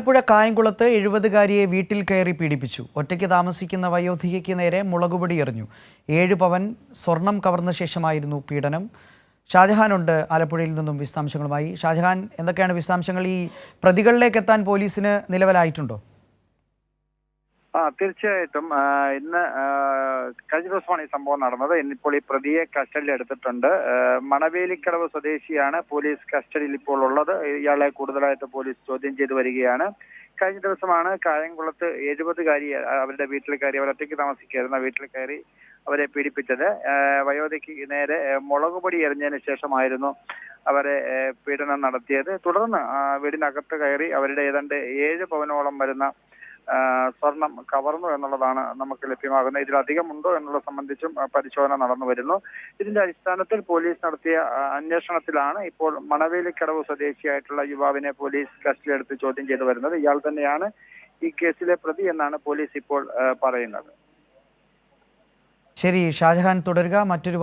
ആലപ്പുഴ കായംകുളത്ത് 70-കാരിയെ വീട്ടിൽ കയറി പീഡിപ്പിച്ചു. ഒറ്റയ്ക്ക് താമസിക്കുന്ന വയോധികയ്ക്ക് നേരെ മുളകുപൊടി എറിഞ്ഞു. 7 പവൻ സ്വർണം കവർന്ന ശേഷമായിരുന്നു പീഡനം. ഷാജഹാനുണ്ട് ആലപ്പുഴയിൽ നിന്നും വിശദാംശങ്ങളുമായി. ഷാജഹാൻ, എന്തൊക്കെയാണ് വിശദാംശങ്ങൾ? ഈ പ്രതികളിലേക്ക് എത്താൻ പോലീസിന് നിലവിലായിട്ടുണ്ടോ? തീർച്ചയായിട്ടും ഇന്ന് കഴിഞ്ഞ ദിവസമാണ് ഈ സംഭവം നടന്നത്. ഇന്നിപ്പോൾ ഈ പ്രതിയെ കസ്റ്റഡിയിൽ എടുത്തിട്ടുണ്ട്. മണവേലിക്കടവ് സ്വദേശിയാണ് പോലീസ് കസ്റ്റഡിയിൽ ഇപ്പോൾ ഉള്ളത്. ഇയാളെ കൂടുതലായിട്ട് പോലീസ് ചോദ്യം ചെയ്തു വരികയാണ്. കഴിഞ്ഞ ദിവസമാണ് കായംകുളത്ത് 70-കാരി അവരുടെ വീട്ടിൽ കയറി, അവർ ഒറ്റയ്ക്ക് താമസിക്കായിരുന്ന വീട്ടിൽ കയറി അവരെ പീഡിപ്പിച്ചത്. വയോധിക്ക് നേരെ മുളകുപൊടി എറിഞ്ഞതിന് ശേഷമായിരുന്നു അവരെ പീഡനം നടത്തിയത്. തുടർന്ന് വീടിനകത്ത് കയറി അവരുടെ ഏതാണ്ട് 7 പവനോളം വരുന്ന സ്വർണം കവർന്നു എന്നുള്ളതാണ് നമുക്ക് ലഭ്യമാകുന്നത്. ഇതിലധികം ഉണ്ടോ എന്നുള്ളത് സംബന്ധിച്ചും പരിശോധന നടന്നു വരുന്നു. ഇതിന്റെ അടിസ്ഥാനത്തിൽ പോലീസ് നടത്തിയ അന്വേഷണത്തിലാണ് ഇപ്പോൾ മണവേലിക്കടവ് സ്വദേശിയായിട്ടുള്ള യുവാവിനെ പോലീസ് കസ്റ്റഡിയിലെടുത്ത് ചോദ്യം ചെയ്തു വരുന്നത്. ഇയാൾ തന്നെയാണ് ഈ കേസിലെ പ്രതി എന്നാണ് പോലീസ് ഇപ്പോൾ പറയുന്നത്. ശരി ഷാജഹാൻ, തുടരുക. മറ്റൊരു